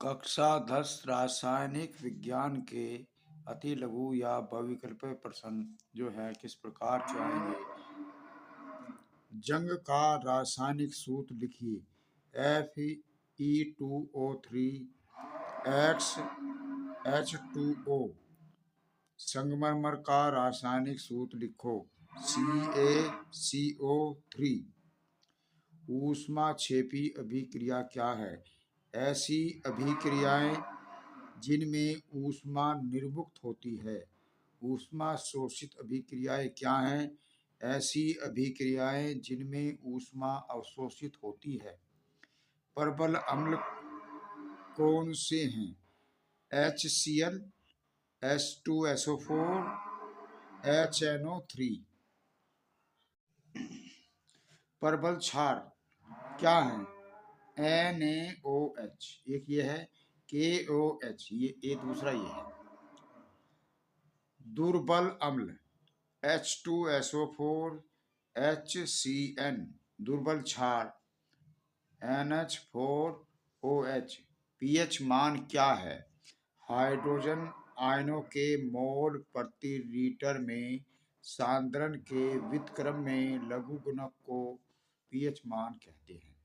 कक्षा 10 रासायनिक विज्ञान के अति लघु या बहुविकल्पीय प्रश्न जो है किस प्रकार से आएंगे। जंग का रासायनिक सूत्र लिखिए। Fe2O3 H2O। संगमरमर का रासायनिक सूत्र लिखो। CaCO3। ऊष्माक्षेपी अभिक्रिया क्या है? ऐसी अभिक्रियाएं जिनमें ऊष्मा निर्मुक्त होती है। ऊष्मा शोषित अभिक्रियाएं क्या हैं? ऐसी अभिक्रियाएं जिनमें ऊष्मा अवशोषित होती है। परबल अम्ल कौन से हैं? HCl, H2SO4, HNO3। परबल क्षार क्या है? NaOH। एक ये है KOH, ये दूसरा ये है। दुर्बल अम्ल H2SO4, HCN। दुर्बल क्षार NH4OH। पीएच मान क्या है? हाइड्रोजन आयनों के मोल प्रति लीटर में सांद्रण के व्युत्क्रम में लघु गुणक को पीएच मान कहते हैं।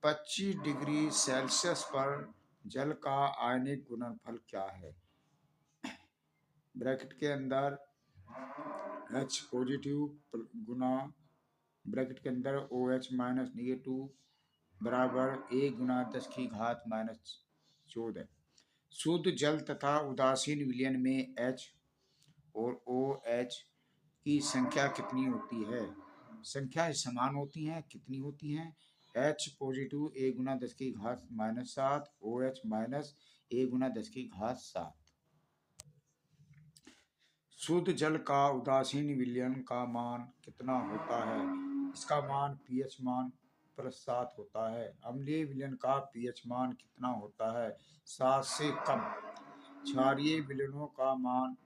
25 डिग्री सेल्सियस पर जल का आयनिक गुणनफल क्या है? ब्रैकेट के अंदर H पॉजिटिव गुना ब्रैकेट के अंदर OH माइनस नेगेटिव बराबर 1 गुना 10 की घात माइनस 14। शुद्ध जल तथा उदासीन विलयन में H और OH की संख्या कितनी होती है? संख्या समान होती हैं। कितनी होती हैं? H पॉजिटिव 1 गुना 10 की घात माइनस 7, OH माइनस 1 गुना 10 की घात 7। शुद्ध जल का उदासीन विलयन का मान कितना होता है? इसका मान पीएच मान +7 होता है। अम्लीय विलयन का पीएच मान कितना होता है? 7 से कम। क्षारीय विलयनों का मान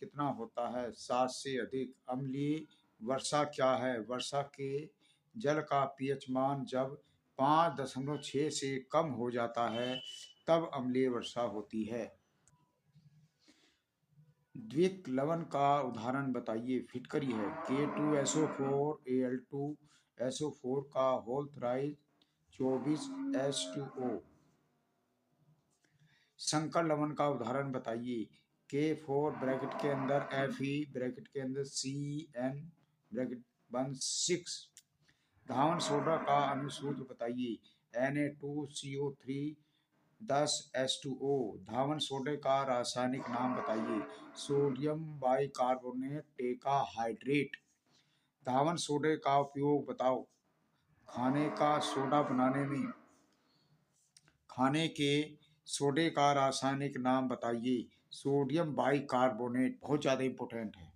कितना होता है? 7 से अधिक। अम्लीय वर्षा क्या है? वर्षा के जल का पीएच मान जब 5.6 से कम हो जाता है तब अम्लीय वर्षा होती है। द्विक लवण का उदाहरण बताइए। फिटकरी है K2SO4 Al2SO4 का होल थ्राइज 24 H2O। संकर लवण का उदाहरण बताइए। K4 ब्रैकेट के अंदर Fe ब्रैकेट के अंदर CN ब्रैकेट बंद 6। धावन सोडा का अनुसूत्र बताइए। Na2CO3 10H2O। धावन सोडे का रासायनिक नाम बताइए। Sodium bicarbonate टेट्राहाइड्रेट। धावन सोडे का उपयोग बताओ। खाने के सोडे का रासायनिक नाम बताइए। Sodium bicarbonate. बहुत ज्यादा इंपॉर्टेंट है।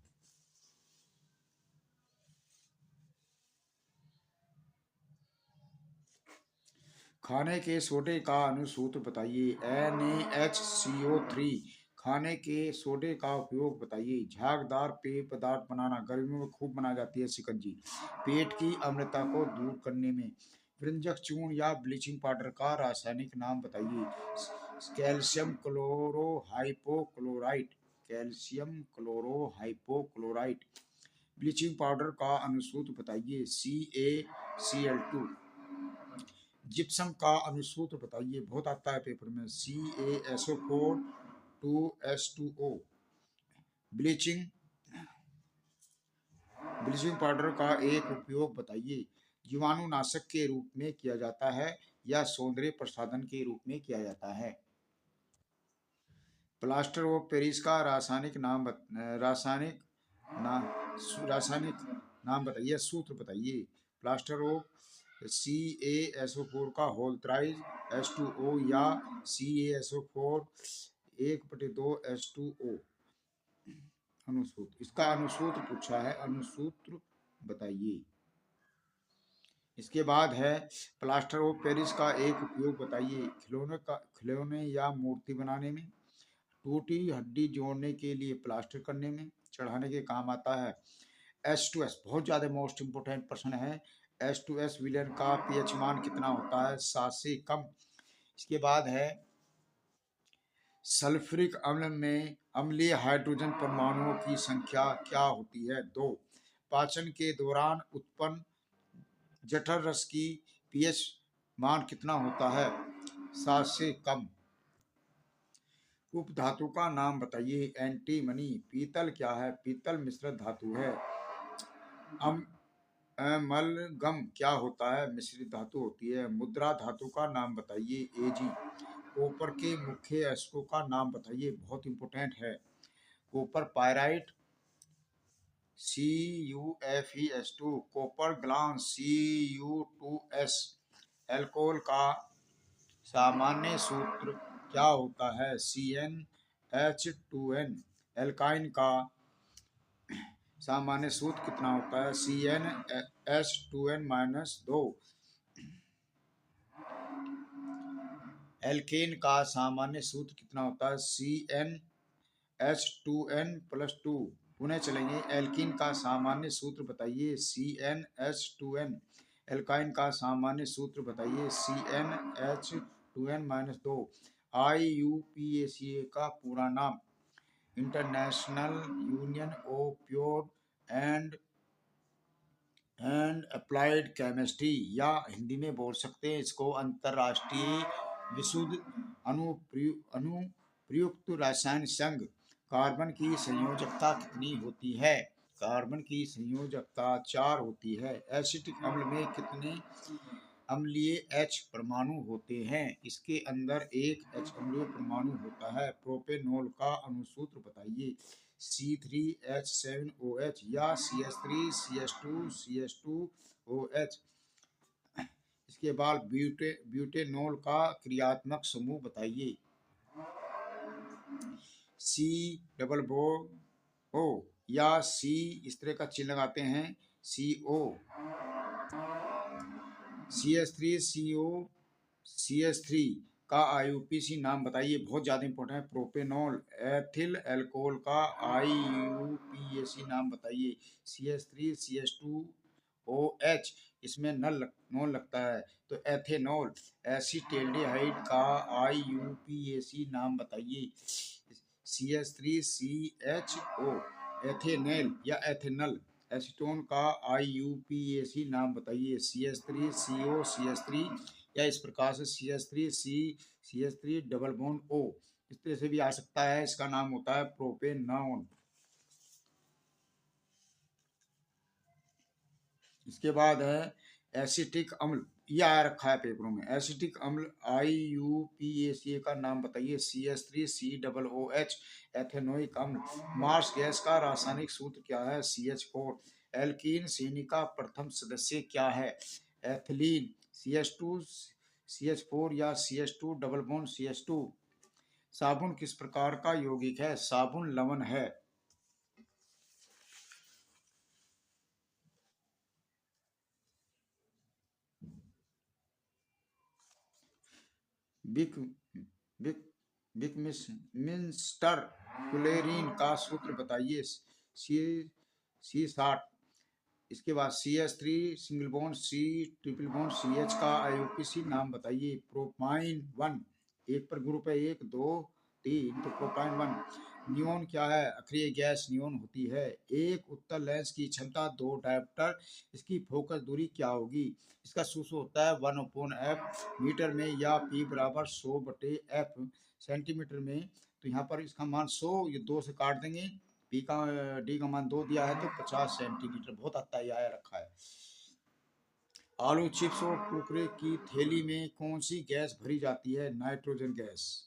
खाने के सोडे का अनुसूत्र बताइए। NaHCO3। खाने के सोडे का उपयोग बताइए। झागदार पेय पदार्थ बनाना। गर्मियों में खूब बनाई जाती है शिकंजी। पेट की अम्लता को दूर करने में व्यंजक चूर्ण या ब्लीचिंग पाउडर का रासायनिक नाम बताइए। कैल्शियम क्लोरोहाइपोक्लोराइट। कैल्शियम क्लोरोहाइपोक्लोराइट। ब्लीचिंग पाउडर का अनुसूत्र बताइए। CaCl2। जिप्सम का अनुसूत्र बताइए। बहुत आता है पेपर में। CaSO4 2H2O। ब्लीचिंग पाउडर का एक उपयोग बताइए। जीवाणुनाशक के रूप में किया जाता है या सौंदर्य प्रसाधन के रूप में किया जाता है। प्लास्टर ऑफ पेरिस का रासायनिक नाम बताइए। सूत्र बताइए। प्लास्टर ऑफ CaSO4 का होल थ्राइज H2O या CaSO4 1/2 H2O। अनुसूत्र, इसका अनुसूत्र पूछा है। अनुसूत्र बताइए। इसके बाद है प्लास्टर ऑफ पेरिस का एक उपयोग बताइए। खिलौने या मूर्ति बनाने में, टूटी हड्डी जोड़ने के लिए, प्लास्टर करने में, चढ़ाने के काम आता है। H2S बहुत ज्यादा मोस्ट इंपोर्टेंट प्रश्न है। H2S विलयन का पीएच मान कितना होता है? 7 से कम। इसके बाद है सल्फ्यूरिक अम्ल में अम्लीय हाइड्रोजन परमाणुओं की संख्या क्या होती है? 2। पाचन के दौरान उत्पन्न जठर रस की पीएच मान कितना होता है? 7 से कम। उपधातु का नाम बताइए। एंटीमनी। पीतल क्या है? पीतल मिश्र धातु है। अमलगम क्या होता है? मिश्रित धातु होती है। मुद्रा धातु का नाम बताइए। एजी। कॉपर के मुख्य अयस्कों का नाम बताइए, बहुत इंपॉर्टेंट है। Copper pyrite CuFeS2, copper glass Cu2S। Alcohol का सामान्य सूत्र क्या होता है? CnH2n। एल्काइन का सामान्य सूत्र कितना होता है? CnH2n-2। एल्केन का सामान्य सूत्र कितना होता है? CnH2n+2। पुनः चलेंगे। एल्कीन का सामान्य सूत्र बताइए। CnH2n। एल्काइन का सामान्य सूत्र बताइए। CnH2n-2। IUPAC का पूरा नाम? International union of pure and applied chemistry, या हिंदी में बोल सकते हैं इसको अंतर्राष्ट्रीय विशुद्ध अनुप्रयुक्त रसायन संघ। कार्बन की संयोजकता कितनी होती है? कार्बन की संयोजकता 4 होती है। एसिटिक अम्ल में कितने अम्लीय H परमाणु होते हैं? इसके अंदर एक H अम्लीय परमाणु होता है। प्रोपेनॉल का अणुसूत्र बताइए। C3H7OH या CH3CH2CH2OH। इसके बाद ब्यूटेनॉल का क्रियात्मक समूह बताइए। C O या C इस तरह का चिन्ह लगाते हैं। CO। CH3CO का IUPAC नाम बताइए, बहुत ज़्यादा इंपॉर्टेंट है। प्रोपेनॉल। एथिल एल्कोहल का IUPAC नाम बताइए। CH3CH2OH, इसमें नॉन लगता है तो एथेनॉल। एसिटेल्डिहाइड का IUPAC नाम बताइए। CH3CHO, एथेनेल या एथेनल। एसीटोन का IUPAC नाम बताइए। CH3COCH3 या इस प्रकार से CH3C डबल बॉन्ड O, इस तरह से भी आ सकता है। इसका नाम होता है प्रोपेनॉन। इसके बाद है एसिटिक अम्ल, यह आ रखा है पेपरों में। एसिटिक अम्ल IUPAC का नाम बताइए। CH3COOH, एथेनोइक अम्ल। मार्स गैस का रासायनिक सूत्र क्या है? CH4। एल्कीन श्रेणी का प्रथम सदस्य क्या है? एथिलीन। CH2CH4 या CH2 डबल बॉन्ड CH2। साबुन किस प्रकार का यौगिक है? साबुन लवण है। बिक बिक बिकमिंस्टर क्लोरीन का सूत्र बताइए। C60। इसके बाद CH3 single bond C triple bond CH का IUPAC नाम बताइए। प्रोपाइन 1। एक पर ग्रुप है 1 2 3, तो प्रोपाइन 1। नियोन क्या है? अक्रिय गैस नियोन होती है। एक उत्तल लेंस की क्षमता 2 डायोप्टर। इसकी फोकस दूरी क्या होगी? इसका सूत्र होता है 1/f मीटर में, या P बराबर 100/f सेंटीमीटर में। तो यहाँ पर इसका मान 100, ये 2 से काट देंगे। डी का मान 2 दिया है तो 50 सेंटीमीटर, बहुत आता ही आया रखा है। आलू चिप्स और कुरकुरे की थैली में कौन सी गैस भरी जाती है? Nitrogen gas.